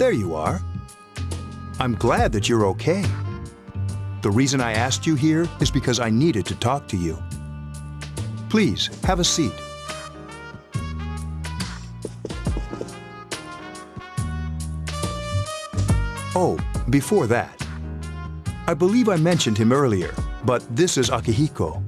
There you are. I'm glad that you're okay. The reason I asked you here is because I needed to talk to you. Please, have a seat. Oh, before that, I believe I mentioned him earlier, but this is Akihiko.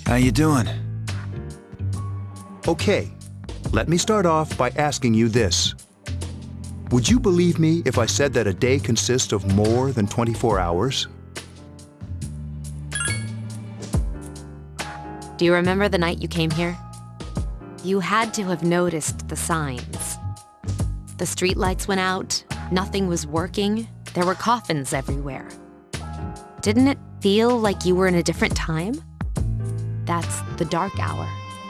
How you doing? Okay, let me start off by asking you this. Would you believe me if I said that a day consists of more than 24 hours? Do you remember the night you came here? You had to have noticed the signs. The streetlights went out, nothing was working, there were coffins everywhere. Didn't it feel like you were in a different time? That's the dark hour,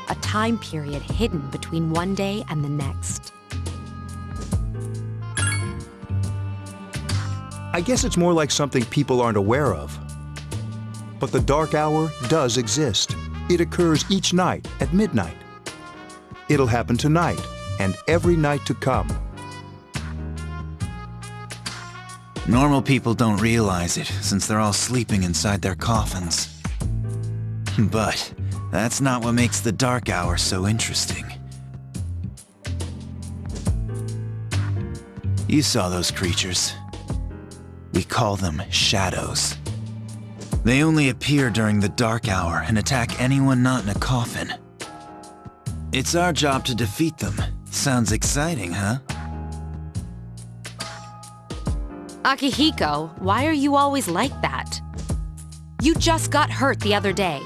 a time period hidden between one day and the next. I guess it's more like something people aren't aware of. But the dark hour does exist. It occurs each night at midnight. It'll happen tonight and every night to come. Normal people don't realize it, since they're all sleeping inside their coffins. But that's not what makes the dark hour so interesting. You saw those creatures. We call them shadows. They only appear during the dark hour and attack anyone not in a coffin. It's our job to defeat them. Sounds exciting, huh? Akihiko, why are you always like that? You just got hurt the other day.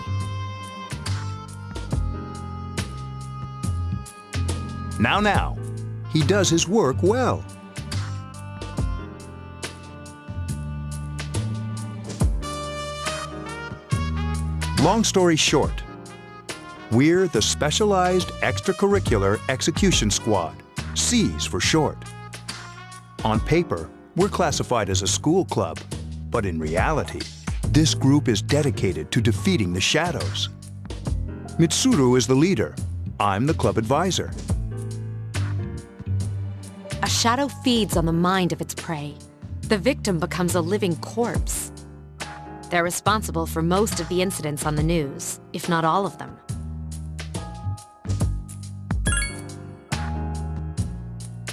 Now, he does his work well. Long story short, we're the Specialized Extracurricular Execution Squad, SEAS for short. On paper, we're classified as a school club, but in reality, this group is dedicated to defeating the shadows. Mitsuru is the leader. I'm the club advisor. A shadow feeds on the mind of its prey. The victim becomes a living corpse. They're responsible for most of the incidents on the news, if not all of them.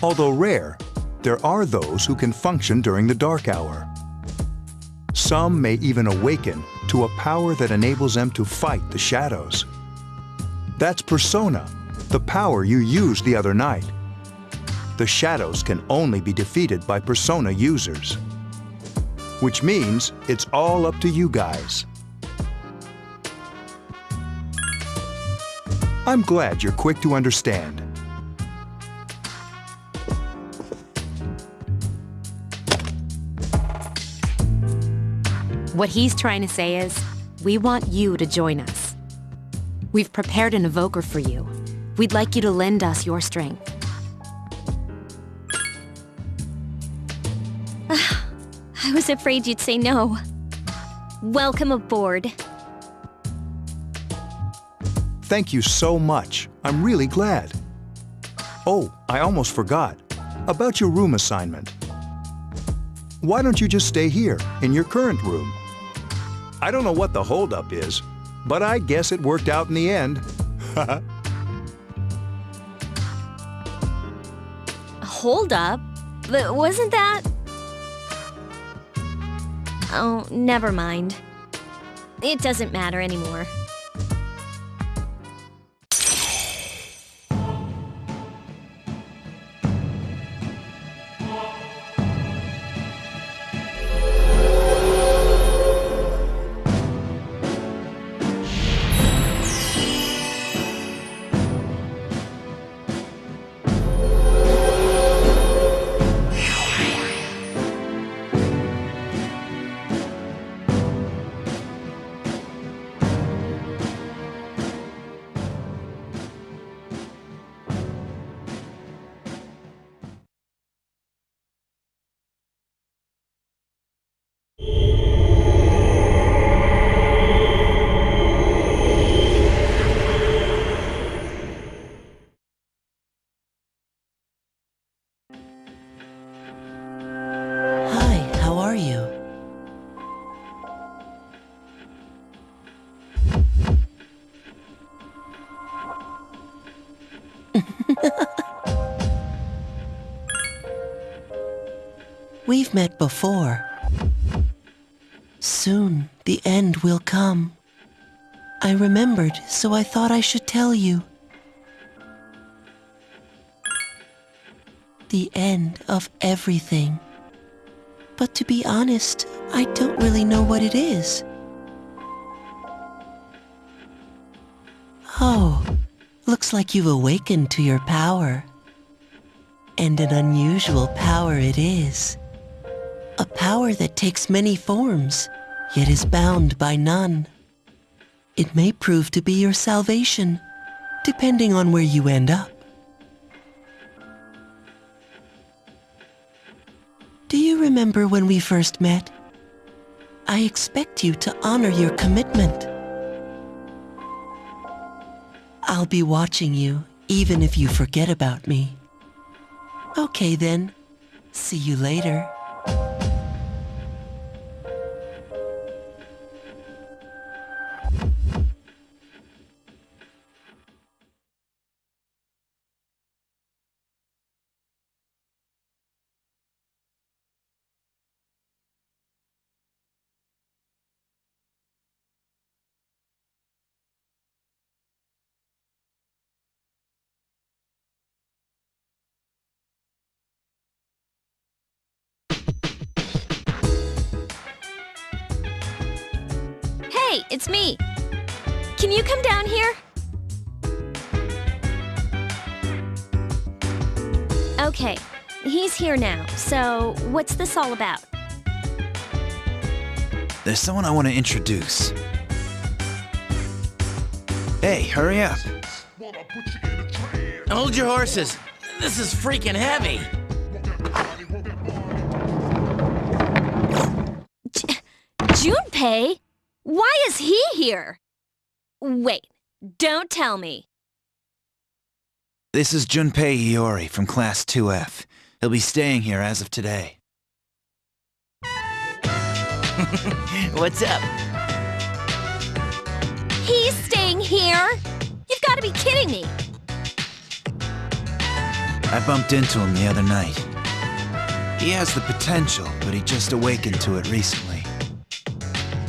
Although rare, there are those who can function during the dark hour. Some may even awaken to a power that enables them to fight the shadows. That's Persona, the power you used the other night. The shadows can only be defeated by Persona users. Which means it's all up to you guys. I'm glad you're quick to understand. What he's trying to say is, we want you to join us. We've prepared an evoker for you. We'd like you to lend us your strength. I was afraid you'd say no. Welcome aboard. Thank you so much. I'm really glad. Oh, I almost forgot. About your room assignment. Why don't you just stay here, in your current room? I don't know what the holdup is, but I guess it worked out in the end. Hold up. Wasn't that... Oh, never mind. It doesn't matter anymore. we've met before. Soon, the end will come. I remembered, so I thought I should tell you. The end of everything. But to be honest, I don't really know what it is. Oh, looks like you've awakened to your power. And an unusual power it is. A power that takes many forms, yet is bound by none. It may prove to be your salvation, depending on where you end up. Do you remember when we first met? I expect you to honor your commitment. I'll be watching you, even if you forget about me. Okay then, see you later. Hey, it's me. Can you come down here? Okay, he's here now, so what's this all about? There's someone I want to introduce. Hey, hurry up. Hold your horses. This is freaking heavy. Junpei? Why is he here? Wait, don't tell me. This is Junpei Iori from Class 2F. He'll be staying here as of today. What's up? He's staying here? You've got to be kidding me. I bumped into him the other night. He has the potential, but he just awakened to it recently.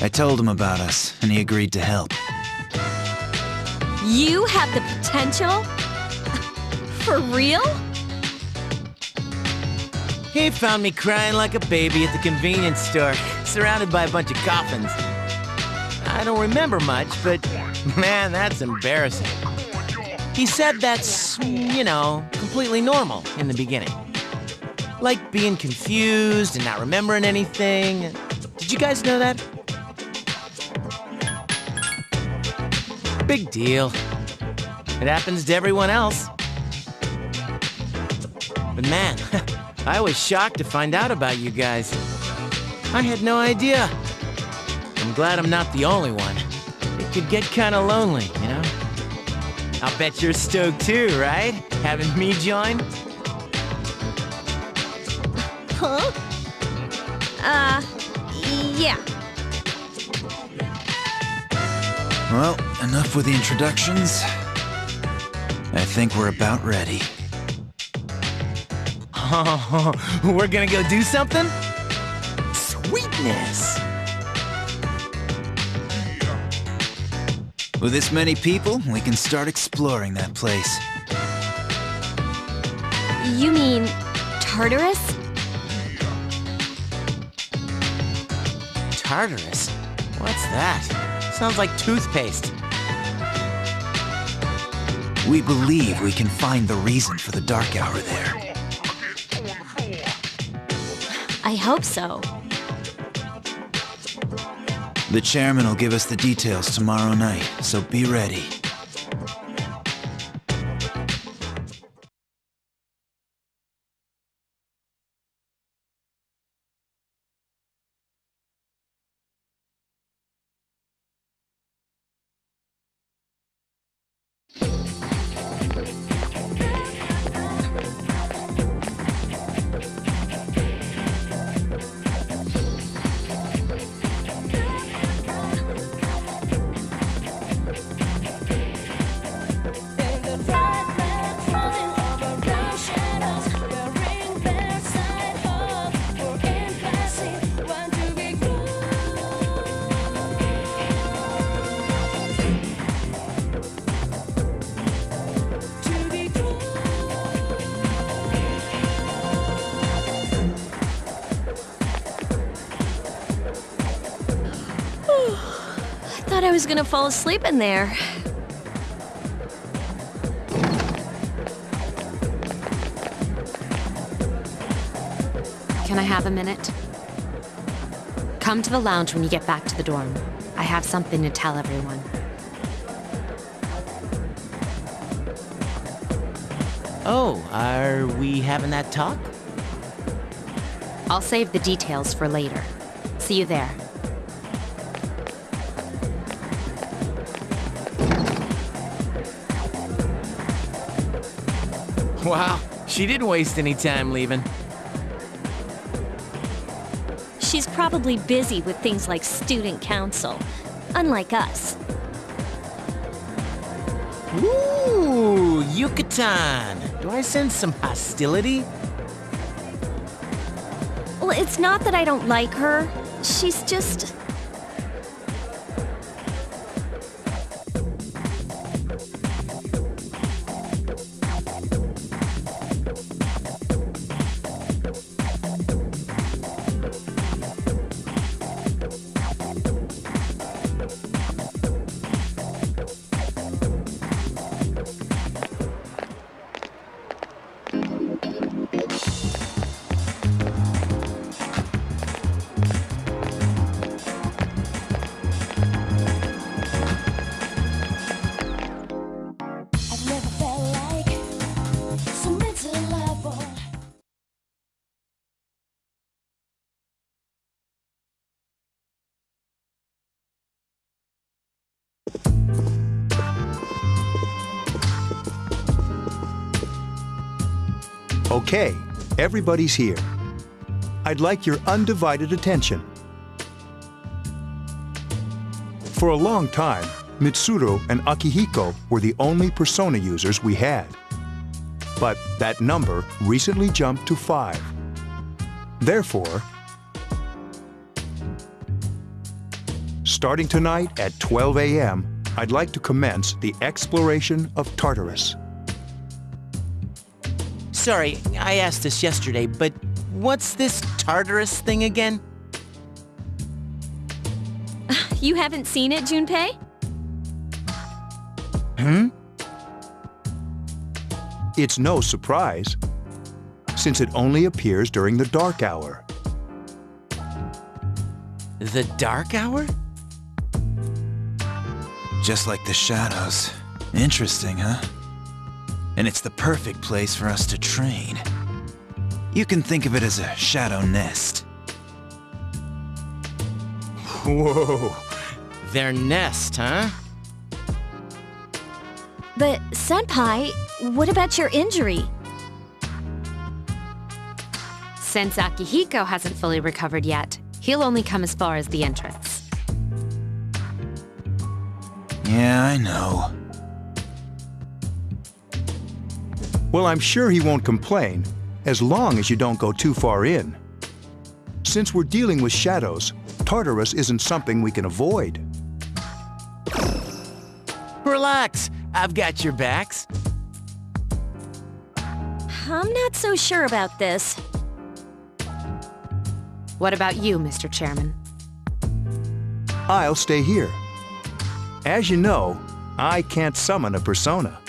I told him about us, and he agreed to help. You have the potential? For real? He found me crying like a baby at the convenience store, surrounded by a bunch of coffins. I don't remember much, but man, that's embarrassing. He said that's, completely normal in the beginning. Like being confused and not remembering anything. Did you guys know that? Big deal. It happens to everyone else. But man, I was shocked to find out about you guys. I had no idea. I'm glad I'm not the only one. It could get kind of lonely, you know? I'll bet you're stoked too, right? Having me join? Huh? Yeah. Well, enough with the introductions. I think we're about ready. Oh, we're gonna go do something? Sweetness! With this many people, we can start exploring that place. You mean Tartarus? Tartarus? What's that? Sounds like toothpaste. We believe we can find the reason for the dark hour there. I hope so. The chairman will give us the details tomorrow night, so be ready. thought I was gonna fall asleep in there. Can I have a minute? Come to the lounge when you get back to the dorm. I have something to tell everyone. Oh, are we having that talk? I'll save the details for later. See you there. Wow, she didn't waste any time leaving. She's probably busy with things like student council, unlike us. Ooh, Yucatan. Do I sense some hostility? Well, it's not that I don't like her. She's just... Okay, everybody's here. I'd like your undivided attention. For a long time, Mitsuru and Akihiko were the only persona users we had. But that number recently jumped to 5. Therefore, starting tonight at 12 a.m., I'd like to commence the exploration of Tartarus. Sorry, I asked this yesterday, but what's this Tartarus thing again? You haven't seen it, Junpei? It's no surprise, since it only appears during the dark hour. The dark hour? Just like the shadows. Interesting, huh? And it's the perfect place for us to train. You can think of it as a shadow nest. Whoa, their nest, huh? But, Senpai, what about your injury? Since Akihiko hasn't fully recovered yet, he'll only come as far as the entrance. Yeah, I know. Well, I'm sure he won't complain, as long as you don't go too far in. Since we're dealing with shadows, Tartarus isn't something we can avoid. Relax, I've got your backs. I'm not so sure about this. What about you, Mr. Chairman? I'll stay here. As you know, I can't summon a persona.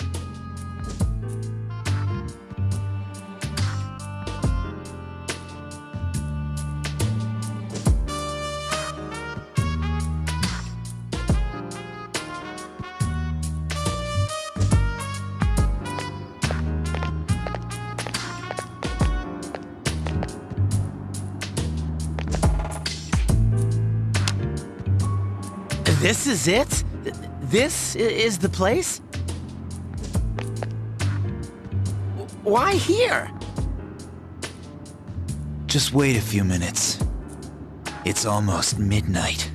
This is it? This is the place? Why here? Just wait a few minutes. It's almost midnight.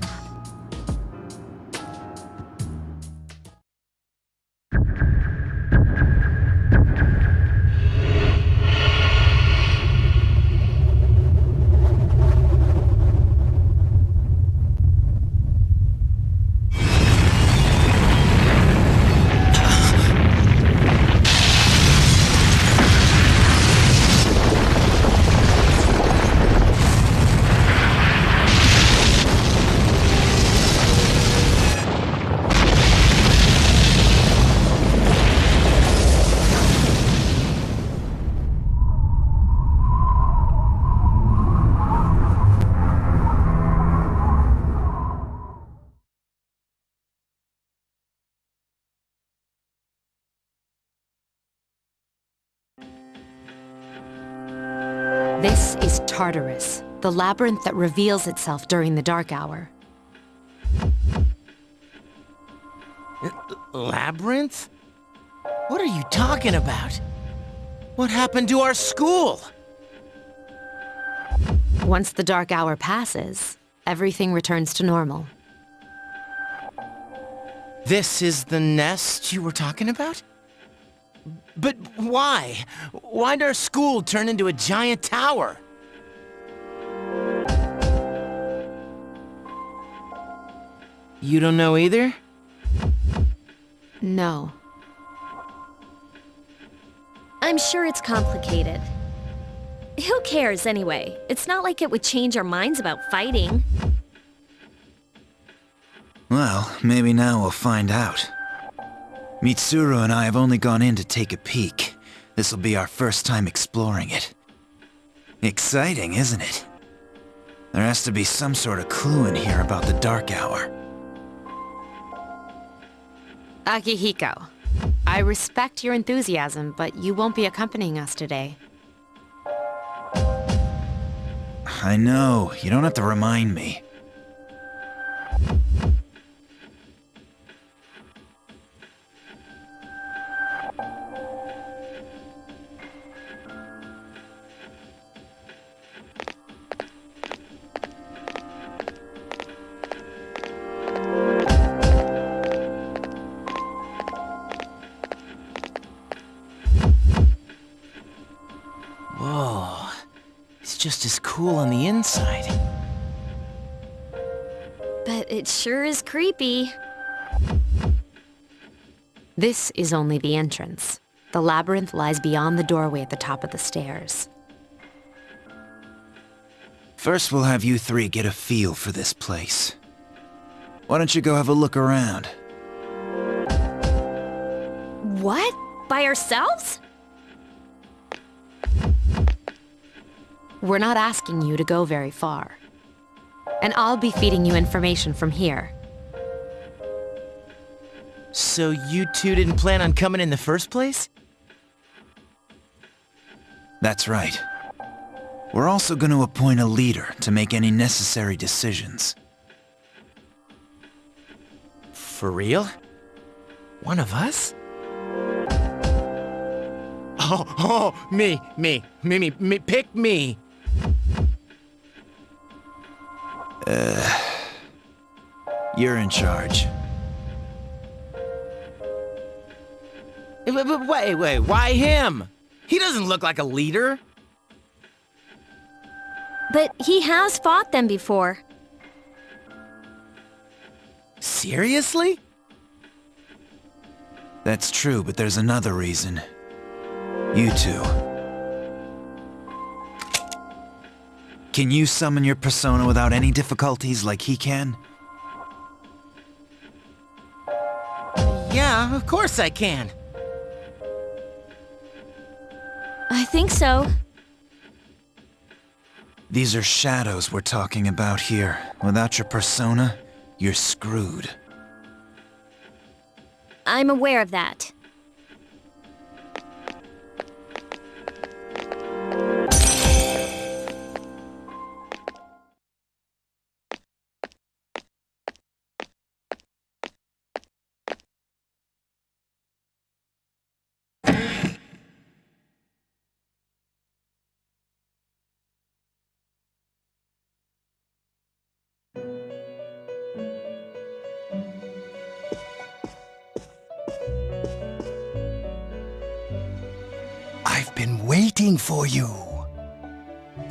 This is Tartarus, the labyrinth that reveals itself during the dark hour. Labyrinth? What are you talking about? What happened to our school? Once the dark hour passes, everything returns to normal. This is the nest you were talking about? But why? Why'd our school turn into a giant tower? You don't know either? No. I'm sure it's complicated. Who cares anyway? It's not like it would change our minds about fighting. Well, maybe now we'll find out. Mitsuru and I have only gone in to take a peek. This'll be our first time exploring it. Exciting, isn't it? There has to be some sort of clue in here about the dark hour. Akihiko, I respect your enthusiasm, but you won't be accompanying us today. I know, you don't have to remind me. Whoa, it's just as cool on the inside. But it sure is creepy. This is only the entrance. The labyrinth lies beyond the doorway at the top of the stairs. First we'll have you three get a feel for this place. Why don't you go have a look around? What? By ourselves? We're not asking you to go very far. And I'll be feeding you information from here. So you two didn't plan on coming in the first place? That's right. We're also going to appoint a leader to make any necessary decisions. For real? One of us? Me, pick me. You're in charge. Wait, why him? He doesn't look like a leader. But he has fought them before. Seriously? That's true, but there's another reason. You two. Can you summon your persona without any difficulties like he can? Yeah, of course I can. I think so. These are shadows we're talking about here. Without your persona, you're screwed. I'm aware of that. I've been waiting for you.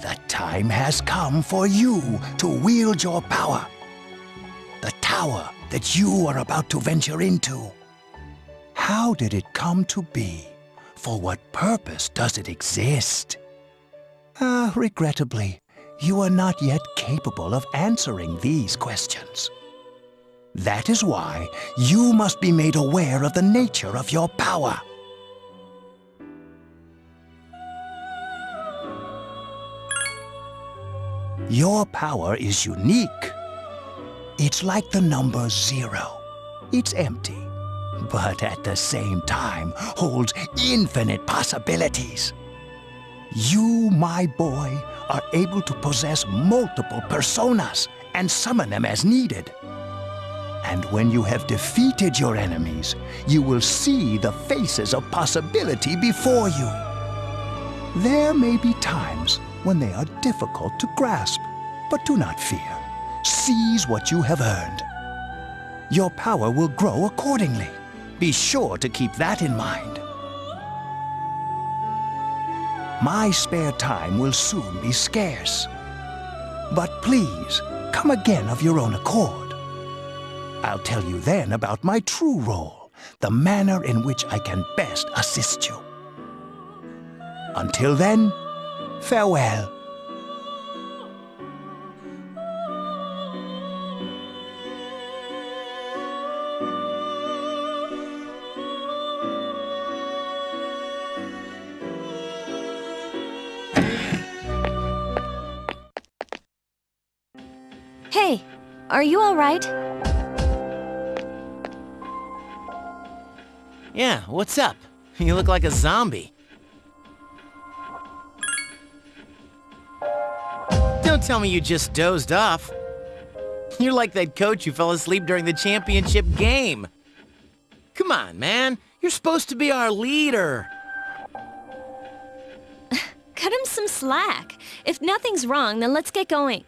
The time has come for you to wield your power. The tower that you are about to venture into. How did it come to be? For what purpose does it exist? Regrettably, you are not yet capable of answering these questions. That is why you must be made aware of the nature of your power. Your power is unique. It's like the number 0. It's empty, but at the same time holds infinite possibilities. You, my boy, are able to possess multiple personas and summon them as needed. And when you have defeated your enemies, you will see the faces of possibility before you. There may be times when they are difficult to grasp, but do not fear. Seize what you have earned. Your power will grow accordingly. Be sure to keep that in mind. My spare time will soon be scarce. But please, come again of your own accord. I'll tell you then about my true role, the manner in which I can best assist you. Until then, farewell. Hey, are you all right? Yeah, what's up? You look like a zombie. Don't tell me you just dozed off. You're like that coach who fell asleep during the championship game. Come on, man. You're supposed to be our leader. Cut him some slack. If nothing's wrong, then let's get going.